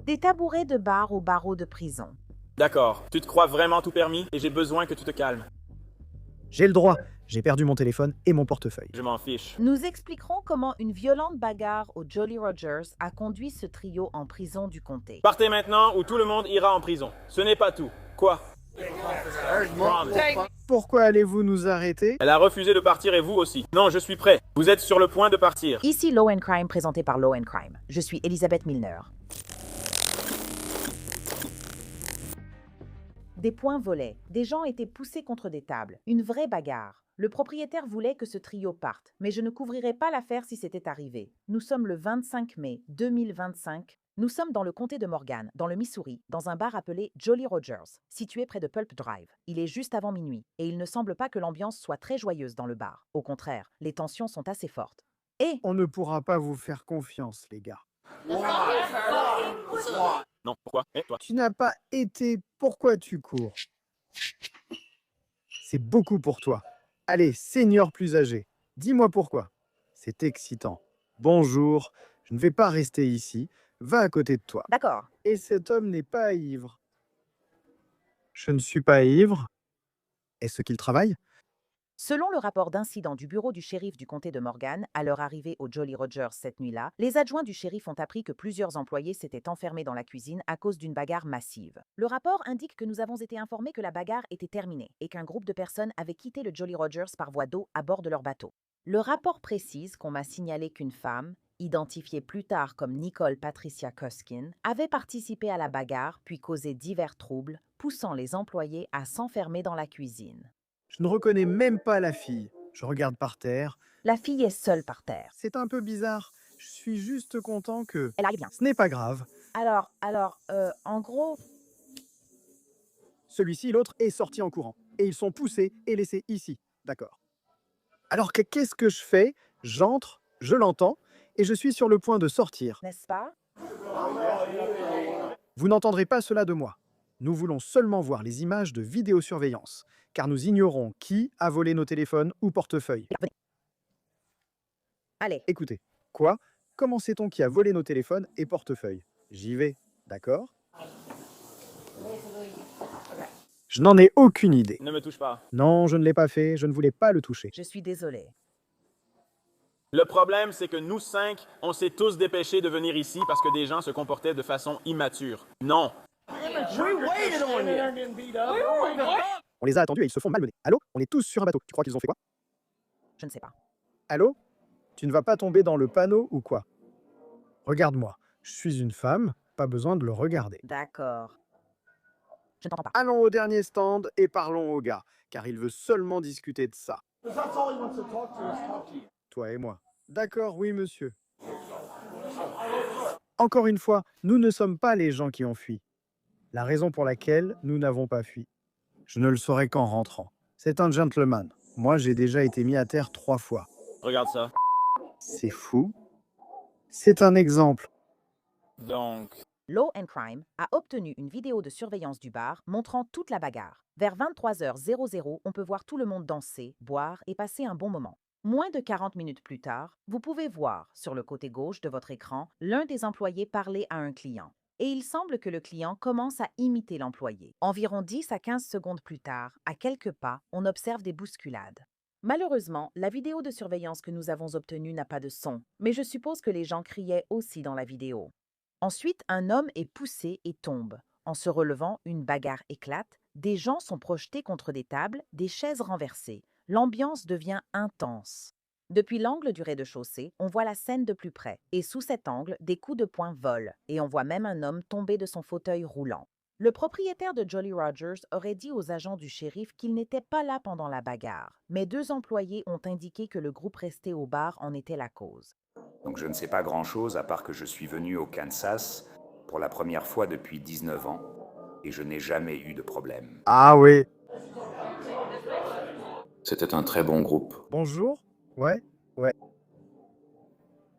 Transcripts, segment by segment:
Des tabourets de bar aux barreaux de prison. D'accord, tu te crois vraiment tout permis et j'ai besoin que tu te calmes. J'ai le droit. J'ai perdu mon téléphone et mon portefeuille. Je m'en fiche. Nous expliquerons comment une violente bagarre au Jolly Rogers a conduit ce trio en prison du comté. Partez maintenant ou tout le monde ira en prison. Ce n'est pas tout. Quoi? Pourquoi allez-vous nous arrêter? Elle a refusé de partir et vous aussi. Non, je suis prêt. Vous êtes sur le point de partir. Ici Law and Crime présenté par Law and Crime. Je suis Elizabeth Milner. Des poings volaient, des gens étaient poussés contre des tables, une vraie bagarre. Le propriétaire voulait que ce trio parte, mais je ne couvrirai pas l'affaire si c'était arrivé. Nous sommes le 25 mai 2025. Nous sommes dans le comté de Morgan, dans le Missouri, dans un bar appelé Jolly Rogers, situé près de Pulp Drive. Il est juste avant minuit, et il ne semble pas que l'ambiance soit très joyeuse dans le bar. Au contraire, les tensions sont assez fortes. Et On ne pourra pas vous faire confiance, les gars. Non, pourquoi? Et toi? Tu n'as pas été. Pourquoi tu cours? C'est beaucoup pour toi. Allez, senior plus âgé, dis-moi pourquoi. C'est excitant. Bonjour, je ne vais pas rester ici. Va à côté de toi. d'accord. Et cet homme n'est pas ivre. Je ne suis pas ivre. Est-ce qu'il travaille? Selon le rapport d'incident du bureau du shérif du comté de Morgan, à leur arrivée au Jolly Rogers cette nuit-là, les adjoints du shérif ont appris que plusieurs employés s'étaient enfermés dans la cuisine à cause d'une bagarre massive. Le rapport indique que nous avons été informés que la bagarre était terminée et qu'un groupe de personnes avait quitté le Jolly Rogers par voie d'eau à bord de leur bateau. Le rapport précise qu'on m'a signalé qu'une femme, identifiée plus tard comme Nicole Patricia Coskin, avait participé à la bagarre puis causé divers troubles, poussant les employés à s'enfermer dans la cuisine. Je ne reconnais même pas la fille. Je regarde par terre. La fille est seule par terre. C'est un peu bizarre. Je suis juste content que... Elle arrive bien. Ce n'est pas grave. En gros, Celui-ci et l'autre est sorti en courant. Et ils sont poussés et laissés ici. D'accord. Alors qu'est-ce que je fais? J'entre, je l'entends, et je suis sur le point de sortir. n'est-ce pas? Vous n'entendrez pas cela de moi. Nous voulons seulement voir les images de vidéosurveillance, car nous ignorons qui a volé nos téléphones ou portefeuilles. Venez. Allez, Écoutez, quoi? Comment sait-on qui a volé nos téléphones et portefeuilles? J'y vais, d'accord? Je n'en ai aucune idée. Ne me touche pas. Non, je ne l'ai pas fait, je ne voulais pas le toucher. je suis désolée. Le problème, c'est que nous 5, on s'est tous dépêchés de venir ici parce que des gens se comportaient de façon immature. Non. On les a attendus et ils se font malmener. Allô? On est tous sur un bateau. Tu crois qu'ils ont fait quoi? Je ne sais pas. Allô? Tu ne vas pas tomber dans le panneau ou quoi? Regarde-moi. Je suis une femme, pas besoin de le regarder. D'accord. Je ne t'entends pas. Allons au dernier stand et parlons au gars, car il veut seulement discuter de ça. Toi et moi. D'accord, oui, monsieur. Encore une fois, nous ne sommes pas les gens qui ont fui. La raison pour laquelle nous n'avons pas fui. Je ne le saurai qu'en rentrant. C'est un gentleman. Moi, j'ai déjà été mis à terre 3 fois. Regarde ça. C'est fou. C'est un exemple. Donc, Law and Crime a obtenu une vidéo de surveillance du bar montrant toute la bagarre. Vers 23h00, on peut voir tout le monde danser, boire et passer un bon moment. Moins de 40 minutes plus tard, vous pouvez voir, sur le côté gauche de votre écran, l'un des employés parler à un client. Et il semble que le client commence à imiter l'employé. Environ 10 à 15 secondes plus tard, à quelques pas, on observe des bousculades. Malheureusement, la vidéo de surveillance que nous avons obtenue n'a pas de son, mais je suppose que les gens criaient aussi dans la vidéo. Ensuite, un homme est poussé et tombe. En se relevant, une bagarre éclate, des gens sont projetés contre des tables, des chaises renversées. L'ambiance devient intense. Depuis l'angle du rez-de-chaussée, on voit la scène de plus près, et sous cet angle, des coups de poing volent, et on voit même un homme tomber de son fauteuil roulant. Le propriétaire de Jolly Rogers aurait dit aux agents du shérif qu'il n'était pas là pendant la bagarre, mais 2 employés ont indiqué que le groupe resté au bar en était la cause. Donc je ne sais pas grand-chose à part que je suis venu au Kansas pour la première fois depuis 19 ans et je n'ai jamais eu de problème. Ah oui. C'était un très bon groupe. Bonjour. Ouais.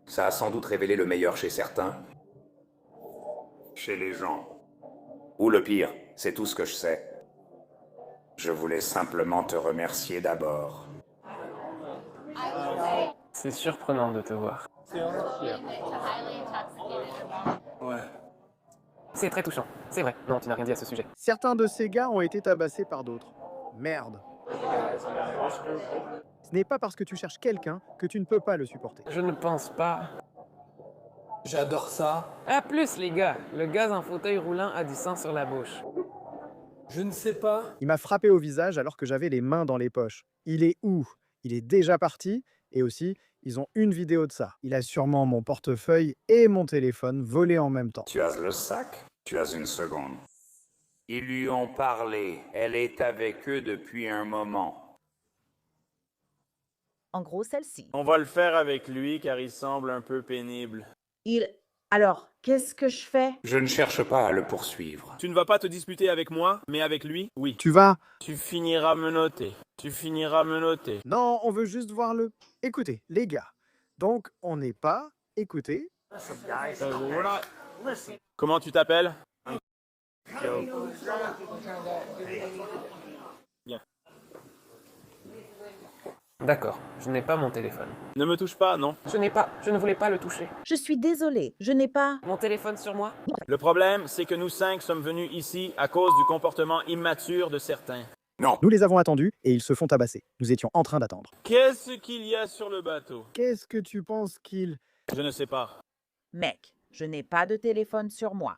Ça a sans doute révélé le meilleur chez certains, chez les gens. Ou le pire, c'est tout ce que je sais. Je voulais simplement te remercier d'abord. C'est surprenant de te voir. Ouais. C'est très touchant. C'est vrai. Non, tu n'as rien dit à ce sujet. Certains de ces gars ont été tabassés par d'autres. Merde. Ce n'est pas parce que tu cherches quelqu'un que tu ne peux pas le supporter. Je ne pense pas. J'adore ça. À plus, les gars. Le gars en fauteuil roulant a du sang sur la bouche. Je ne sais pas. Il m'a frappé au visage alors que j'avais les mains dans les poches. Il est où? Il est déjà parti. Et aussi, ils ont une vidéo de ça. Il a sûrement mon portefeuille et mon téléphone volés en même temps. Tu as le sac? Tu as une seconde. Ils lui ont parlé. Elle est avec eux depuis un moment. En gros, celle-ci. On va le faire avec lui car il semble un peu pénible. Alors, qu'est-ce que je fais? Je ne cherche pas à le poursuivre. Tu ne vas pas te disputer avec moi, mais avec lui, oui. Tu vas? Tu finiras menotter. Tu finiras menotter. Non, on veut juste voir le... Écoutez, les gars. Donc, on n'est pas... Écoutez. Comment tu t'appelles? Bien. D'accord. Je n'ai pas mon téléphone. Ne me touche pas, non. Je ne voulais pas le toucher. Je suis désolée, je n'ai pas... Mon téléphone sur moi? Le problème, c'est que nous 5 sommes venus ici à cause du comportement immature de certains. Non. Nous les avons attendus et ils se font tabasser. Nous étions en train d'attendre. Qu'est-ce qu'il y a sur le bateau? Qu'est-ce que tu penses qu'il... Je ne sais pas. Mec, je n'ai pas de téléphone sur moi.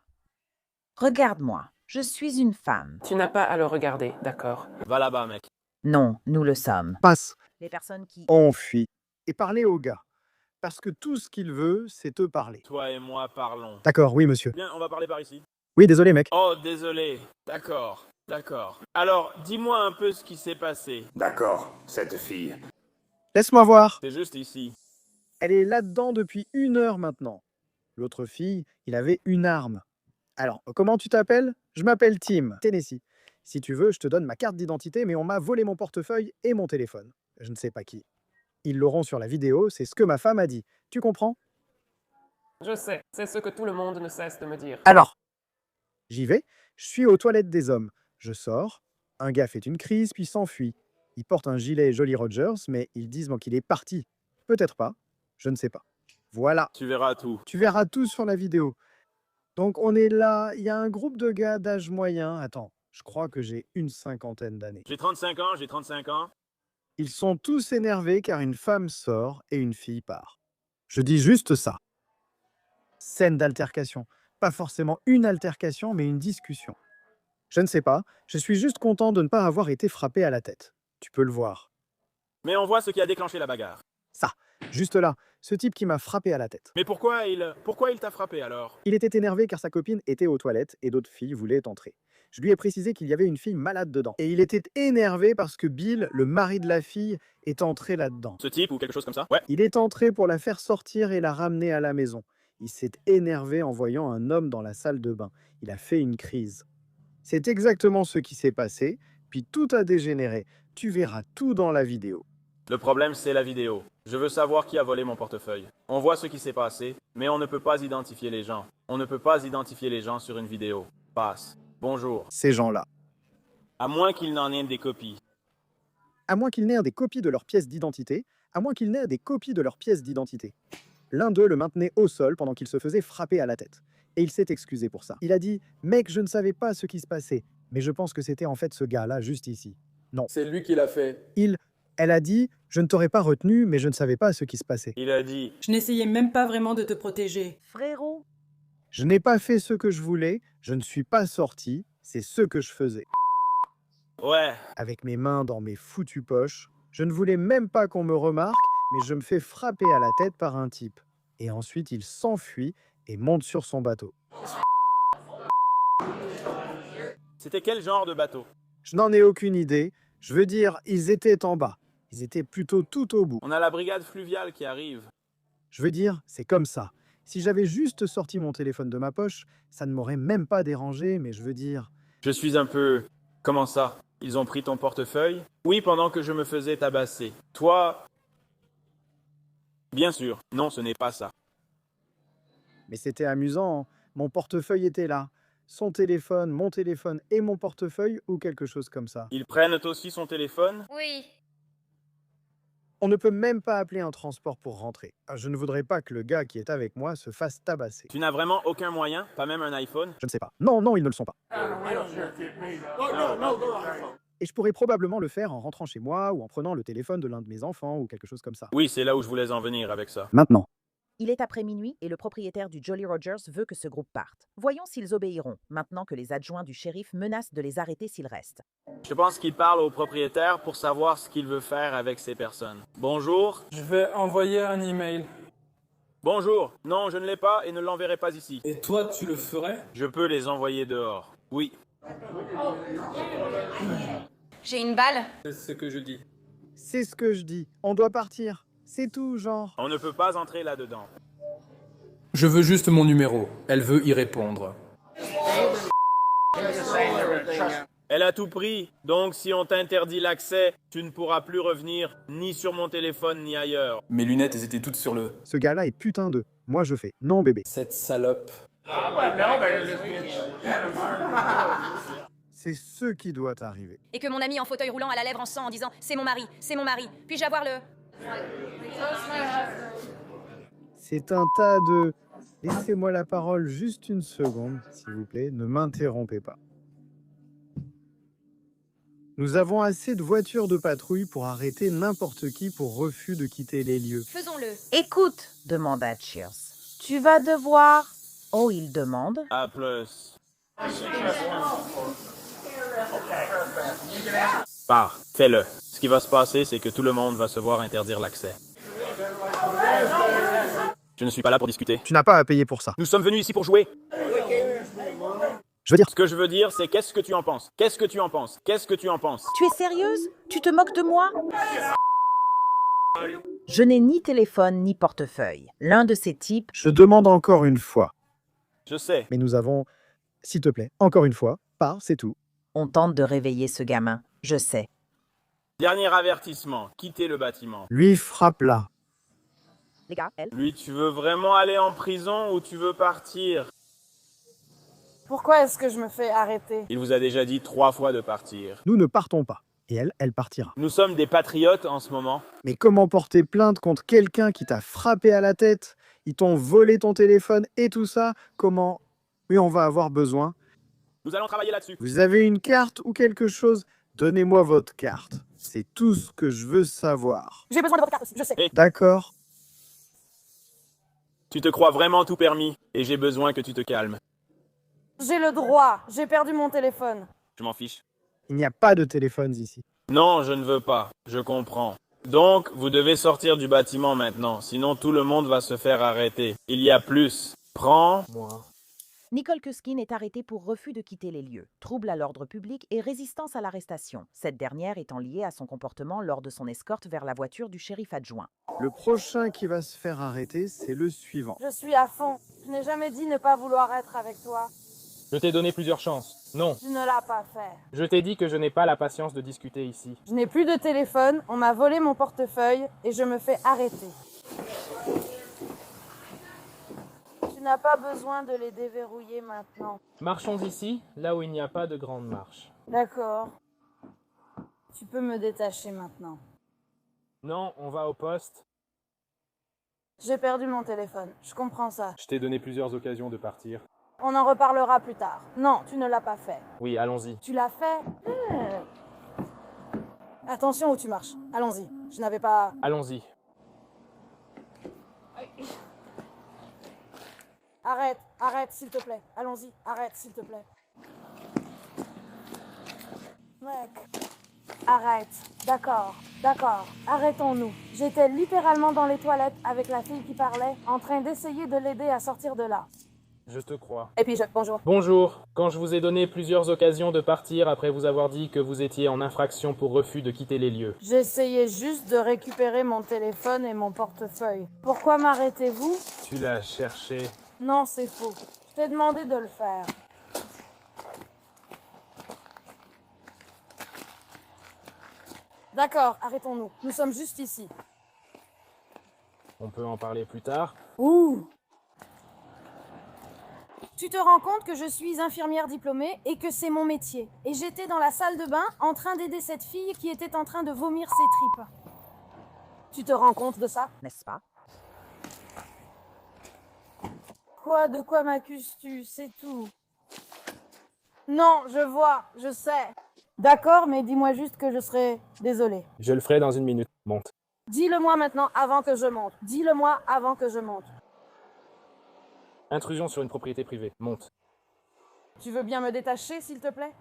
Regarde-moi, je suis une femme. Tu n'as pas à le regarder, d'accord. Va là-bas, mec. Non, nous le sommes. Passe. Les personnes qui... On fuit. Et parlez au gars. Parce que tout ce qu'il veut, c'est te parler. Toi et moi parlons. D'accord, oui, monsieur. Bien, on va parler par ici. Oui, désolé, mec. Oh, désolé. D'accord, d'accord. Alors, dis-moi un peu ce qui s'est passé. D'accord, cette fille. Laisse-moi voir. C'est juste ici. Elle est là-dedans depuis 1 heure maintenant. L'autre fille, il avait une arme. Alors, comment tu t'appelles? Je m'appelle Tim, Tennessee. Si tu veux, je te donne ma carte d'identité, mais on m'a volé mon portefeuille et mon téléphone. Je ne sais pas qui. Ils l'auront sur la vidéo, c'est ce que ma femme a dit. Tu comprends? Je sais. C'est ce que tout le monde ne cesse de me dire. Alors, j'y vais, je suis aux toilettes des hommes. Je sors, un gars fait une crise puis s'enfuit. Il porte un gilet Jolly Rogers, mais ils disent qu'il est parti. Peut-être pas, je ne sais pas. Voilà, Tu verras tout. tu verras tout sur la vidéo. Donc on est là, il y a un groupe de gars d'âge moyen. Attends, je crois que j'ai une 50aine d'années. J'ai 35 ans, j'ai 35 ans. Ils sont tous énervés car une femme sort et une fille part. Je dis juste ça. Scène d'altercation. Pas forcément une altercation, mais une discussion. Je ne sais pas, je suis juste content de ne pas avoir été frappé à la tête. Tu peux le voir. Mais on voit ce qui a déclenché la bagarre. Ça, juste là, ce type qui m'a frappé à la tête. Mais pourquoi il t'a frappé alors? Il était énervé car sa copine était aux toilettes et d'autres filles voulaient entrer. Je lui ai précisé qu'il y avait une fille malade dedans. Et il était énervé parce que Bill, le mari de la fille, est entré là-dedans. Ce type ou quelque chose comme ça? Ouais. Il est entré pour la faire sortir et la ramener à la maison. Il s'est énervé en voyant un homme dans la salle de bain. Il a fait une crise. C'est exactement ce qui s'est passé, puis tout a dégénéré. Tu verras tout dans la vidéo. Le problème, c'est la vidéo. Je veux savoir qui a volé mon portefeuille. On voit ce qui s'est passé, mais on ne peut pas identifier les gens. On ne peut pas identifier les gens sur une vidéo. Passe. Bonjour. Ces gens-là. À moins qu'il n'en ait des copies. À moins qu'ils n'aient des copies de leurs pièces d'identité, à moins qu'ils n'aient des copies de leurs pièces d'identité. L'un d'eux le maintenait au sol pendant qu'il se faisait frapper à la tête. Et il s'est excusé pour ça. Il a dit « Mec, je ne savais pas ce qui se passait, mais je pense que c'était en fait ce gars-là, juste ici. » Non. C'est lui qui l'a fait. Elle a dit « Je ne t'aurais pas retenu, mais je ne savais pas ce qui se passait. Il a dit Je n'essayais même pas vraiment de te protéger. Frérot, Je n'ai pas fait ce que je voulais, je ne suis pas sorti, c'est ce que je faisais. » Ouais. Avec mes mains dans mes foutues poches, je ne voulais même pas qu'on me remarque, mais je me fais frapper à la tête par un type. Et ensuite, il s'enfuit et monte sur son bateau. C'était quel genre de bateau? Je n'en ai aucune idée. Je veux dire, ils étaient en bas. Ils étaient plutôt tout au bout. On a la brigade fluviale qui arrive. Je veux dire, c'est comme ça. Si j'avais juste sorti mon téléphone de ma poche, ça ne m'aurait même pas dérangé, mais je veux dire... Je suis un peu... Comment ça? Ils ont pris ton portefeuille? Oui, pendant que je me faisais tabasser. Toi... Bien sûr. Non, ce n'est pas ça. Mais c'était amusant, mon portefeuille était là. Son téléphone, mon téléphone et mon portefeuille, ou quelque chose comme ça. Ils prennent aussi son téléphone? Oui. On ne peut même pas appeler un transport pour rentrer. Je ne voudrais pas que le gars qui est avec moi se fasse tabasser. Tu n'as vraiment aucun moyen, pas même un iPhone? Je ne sais pas. Non, non, ils ne le sont pas. Et je pourrais probablement le faire en rentrant chez moi ou en prenant le téléphone de l'un de mes enfants ou quelque chose comme ça. Oui, c'est là où je voulais en venir avec ça. Maintenant. Il est après minuit et le propriétaire du Jolly Rogers veut que ce groupe parte. Voyons s'ils obéiront, maintenant que les adjoints du shérif menacent de les arrêter s'ils restent. Je pense qu'il parle au propriétaire pour savoir ce qu'il veut faire avec ces personnes. Bonjour. Je vais envoyer un email. Bonjour. Non, je ne l'ai pas et ne l'enverrai pas ici. Et toi, tu le ferais? Je peux les envoyer dehors. Oui. J'ai une balle. C'est ce que je dis. C'est ce que je dis. On doit partir. C'est tout, genre. On ne peut pas entrer là-dedans. Je veux juste mon numéro. Elle veut y répondre. Elle a tout pris, donc si on t'interdit l'accès, tu ne pourras plus revenir ni sur mon téléphone ni ailleurs. Mes lunettes, elles étaient toutes sur le... Ce gars-là est putain de. Moi, je fais. Non, bébé. Cette salope. C'est ce qui doit arriver. Et que mon ami en fauteuil roulant a la lèvre en sang en disant « C'est mon mari, c'est mon mari. Puis-je avoir le... » C'est un tas de... Laissez-moi la parole juste une seconde, s'il vous plaît. Ne m'interrompez pas. Nous avons assez de voitures de patrouille pour arrêter n'importe qui pour refus de quitter les lieux. Faisons-le. Écoute, demanda Cheers. Tu vas devoir... Oh, il demande. A plus. Pars, fais-le. Ce qui va se passer, c'est que tout le monde va se voir interdire l'accès. Je ne suis pas là pour discuter. Tu n'as pas à payer pour ça. Nous sommes venus ici pour jouer. Je veux dire... Ce que je veux dire, c'est qu'est-ce que tu en penses? Qu'est-ce que tu en penses? Qu'est-ce que tu en penses? Tu es sérieuse? Tu te moques de moi? Je n'ai ni téléphone ni portefeuille. L'un de ces types... Je demande encore une fois. Je sais. Mais nous avons... S'il te plaît, encore une fois, pars, c'est tout. On tente de réveiller ce gamin. Je sais. Dernier avertissement, quittez le bâtiment. Lui frappe là. Les gars, elle... Lui, tu veux vraiment aller en prison ou tu veux partir? Pourquoi est-ce que je me fais arrêter? Il vous a déjà dit 3 fois de partir. Nous ne partons pas. Et elle partira. Nous sommes des patriotes en ce moment. Mais comment porter plainte contre quelqu'un qui t'a frappé à la tête? Ils t'ont volé ton téléphone et tout ça? Comment? Oui, on va avoir besoin. Nous allons travailler là-dessus. Vous avez une carte ou quelque chose? Donnez-moi votre carte. C'est tout ce que je veux savoir. J'ai besoin de votre carte aussi, je sais. D'accord. Tu te crois vraiment tout permis et j'ai besoin que tu te calmes. J'ai le droit, j'ai perdu mon téléphone. Je m'en fiche. Il n'y a pas de téléphones ici. Non, je ne veux pas. Je comprends. Donc, vous devez sortir du bâtiment maintenant, sinon tout le monde va se faire arrêter. Il y a plus. Prends... Moi. Nicole Kuskin est arrêtée pour refus de quitter les lieux, trouble à l'ordre public et résistance à l'arrestation, cette dernière étant liée à son comportement lors de son escorte vers la voiture du shérif adjoint. Le prochain qui va se faire arrêter, c'est le suivant. Je suis à fond. Je n'ai jamais dit ne pas vouloir être avec toi. Je t'ai donné plusieurs chances. Non. Tu ne l'as pas fait. Je t'ai dit que je n'ai pas la patience de discuter ici. Je n'ai plus de téléphone, on m'a volé mon portefeuille et je me fais arrêter. Tu n'as pas besoin de les déverrouiller maintenant. Marchons ici, là où il n'y a pas de grande marche. D'accord. Tu peux me détacher maintenant. Non, on va au poste. J'ai perdu mon téléphone, je comprends ça. Je t'ai donné plusieurs occasions de partir. On en reparlera plus tard. Non, tu ne l'as pas fait. Oui, allons-y. Tu l'as fait? Attention où tu marches. Allons-y. Je n'avais pas... Allons-y. Arrête, arrête, s'il te plaît. Allons-y, arrête, s'il te plaît. Mec. Arrête. D'accord, d'accord. Arrêtons-nous. J'étais littéralement dans les toilettes avec la fille qui parlait, en train d'essayer de l'aider à sortir de là. Je te crois. Et puis bonjour. Bonjour. Quand je vous ai donné plusieurs occasions de partir après vous avoir dit que vous étiez en infraction pour refus de quitter les lieux. J'essayais juste de récupérer mon téléphone et mon portefeuille. Pourquoi m'arrêtez-vous? Tu l'as cherché. Non, c'est faux. Je t'ai demandé de le faire. D'accord, arrêtons-nous. Nous sommes juste ici. On peut en parler plus tard. Ouh! Tu te rends compte que je suis infirmière diplômée et que c'est mon métier. Et j'étais dans la salle de bain en train d'aider cette fille qui était en train de vomir ses tripes. Tu te rends compte de ça? n'est-ce pas? Quoi? De quoi m'accuses-tu? C'est tout. Non, je vois, je sais. D'accord, mais dis-moi juste que je serai désolée. Je le ferai dans une minute. Monte. Dis-le-moi maintenant avant que je monte. Dis-le-moi avant que je monte. Intrusion sur une propriété privée. Monte. Tu veux bien me détacher, s'il te plaît?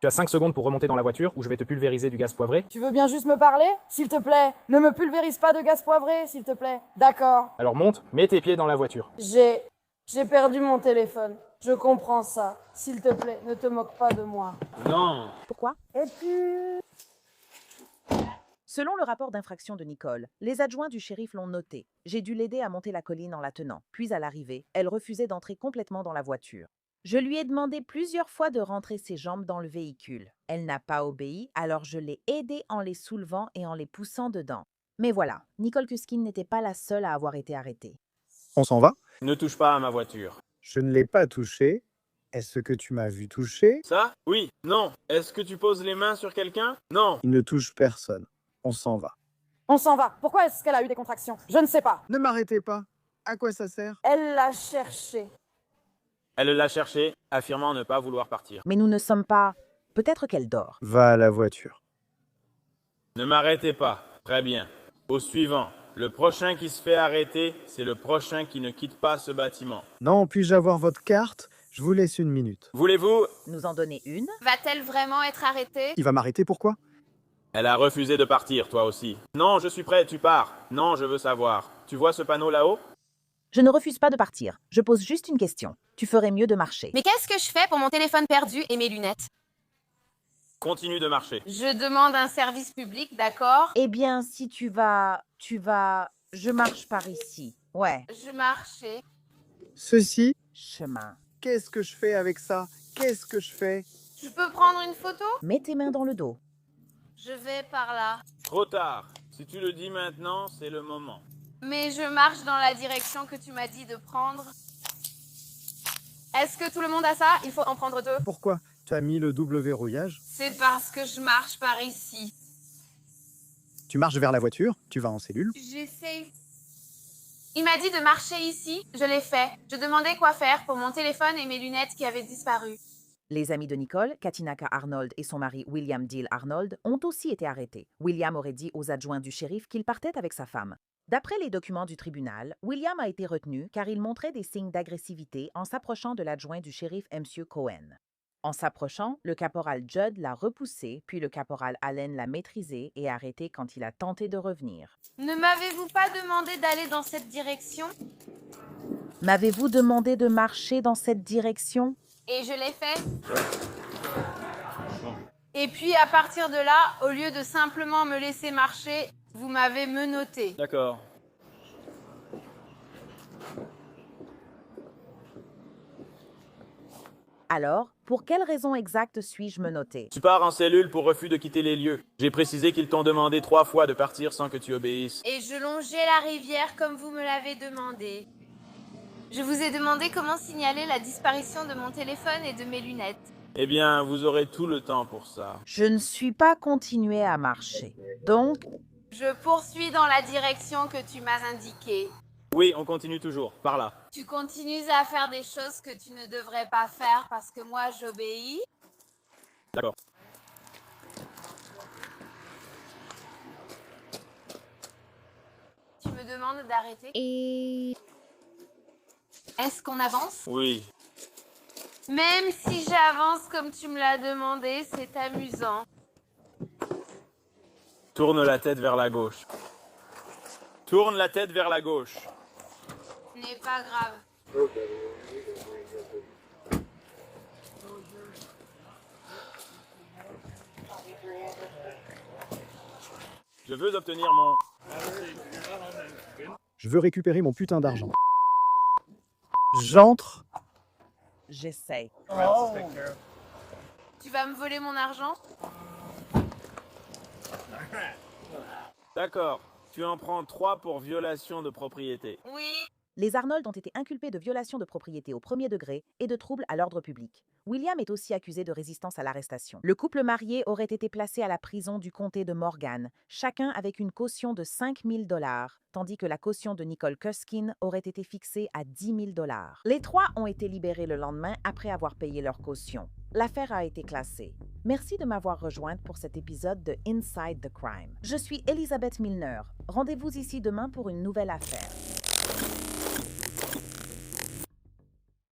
Tu as 5 secondes pour remonter dans la voiture ou je vais te pulvériser du gaz poivré. Tu veux bien juste me parler? S'il te plaît, ne me pulvérise pas de gaz poivré, s'il te plaît. D'accord. Alors monte, mets tes pieds dans la voiture. J'ai perdu mon téléphone. Je comprends ça. S'il te plaît, ne te moque pas de moi. Non. Pourquoi? Et puis... Selon le rapport d'infraction de Nicole, les adjoints du shérif l'ont noté. J'ai dû l'aider à monter la colline en la tenant. Puis à l'arrivée, elle refusait d'entrer complètement dans la voiture. Je lui ai demandé plusieurs fois de rentrer ses jambes dans le véhicule. Elle n'a pas obéi, alors je l'ai aidée en les soulevant et en les poussant dedans. Mais voilà, Nicole Kuskin n'était pas la seule à avoir été arrêtée. On s'en va? Ne touche pas à ma voiture. Je ne l'ai pas touché. Est-ce que tu m'as vu toucher? Ça? Oui. Non. Est-ce que tu poses les mains sur quelqu'un? Non. Il ne touche personne. On s'en va. On s'en va. Pourquoi est-ce qu'elle a eu des contractions? Je ne sais pas. Ne m'arrêtez pas. À quoi ça sert? Elle l'a cherché. Elle l'a cherché, affirmant ne pas vouloir partir. Mais nous ne sommes pas... Peut-être qu'elle dort. Va à la voiture. Ne m'arrêtez pas. Très bien. Au suivant. Le prochain qui se fait arrêter, c'est le prochain qui ne quitte pas ce bâtiment. Non, puis-je avoir votre carte? Je vous laisse une minute. Voulez-vous? Nous en donner une? Va-t-elle vraiment être arrêtée? Il va m'arrêter pourquoi? Elle a refusé de partir, toi aussi. Non, je suis prêt, tu pars. Non, je veux savoir. Tu vois ce panneau là-haut? Je ne refuse pas de partir. Je pose juste une question. Tu ferais mieux de marcher. Mais qu'est-ce que je fais pour mon téléphone perdu et mes lunettes? Continue de marcher. Je demande un service public, d'accord? Eh bien, si tu vas... Je marche par ici. Ouais, Je marchais. Ceci? chemin. Qu'est-ce que je fais avec ça? Qu'est-ce que je fais? Je peux prendre une photo? Mets tes mains dans le dos. Je vais par là. Trop tard. Si tu le dis maintenant, c'est le moment. Mais je marche dans la direction que tu m'as dit de prendre. Est-ce que tout le monde a ça? Il faut en prendre deux. Pourquoi? Tu as mis le double verrouillage? C'est parce que je marche par ici. Tu marches vers la voiture? Tu vas en cellule? J'essaie. Il m'a dit de marcher ici. Je l'ai fait. Je demandais quoi faire pour mon téléphone et mes lunettes qui avaient disparu. Les amis de Nicole, Katinaka Arnold et son mari William Deal Arnold, ont aussi été arrêtés. William aurait dit aux adjoints du shérif qu'il partait avec sa femme. D'après les documents du tribunal, William a été retenu car il montrait des signes d'agressivité en s'approchant de l'adjoint du shérif M. Cohen. En s'approchant, le caporal Judd l'a repoussé, puis le caporal Allen l'a maîtrisé et arrêté quand il a tenté de revenir. Ne m'avez-vous pas demandé d'aller dans cette direction? M'avez-vous demandé de marcher dans cette direction? Et je l'ai fait. Et puis à partir de là, au lieu de simplement me laisser marcher, vous m'avez menotté. D'accord. Alors, pour quelle raison exacte suis-je menotté? Tu pars en cellule pour refus de quitter les lieux. J'ai précisé qu'ils t'ont demandé 3 fois de partir sans que tu obéisses. Et je longeais la rivière comme vous me l'avez demandé. Je vous ai demandé comment signaler la disparition de mon téléphone et de mes lunettes. Eh bien, vous aurez tout le temps pour ça. Je ne suis pas continué à marcher. Donc, Je poursuis dans la direction que tu m'as indiquée. Oui, on continue toujours. Par là. Tu continues à faire des choses que tu ne devrais pas faire parce que moi j'obéis. D'accord. Tu me demandes d'arrêter. Et... Est-ce qu'on avance? Oui. Même si j'avance comme tu me l'as demandé, c'est amusant. Tourne la tête vers la gauche. Tourne la tête vers la gauche. Ce n'est pas grave. Je veux obtenir mon... Je veux récupérer mon putain d'argent. J'entre. j'essaie. Tu vas me voler mon argent? D'accord. Tu en prends 3 pour violation de propriété. Oui. Les Arnold ont été inculpés de violation de propriété au premier degré et de troubles à l'ordre public. William est aussi accusé de résistance à l'arrestation. Le couple marié aurait été placé à la prison du comté de Morgan, chacun avec une caution de 5 000 $, tandis que la caution de Nicole Kuskin aurait été fixée à 10 000 $. Les trois ont été libérés le lendemain après avoir payé leur caution. L'affaire a été classée. Merci de m'avoir rejointe pour cet épisode de Inside the Crime. Je suis Elizabeth Milner. Rendez-vous ici demain pour une nouvelle affaire.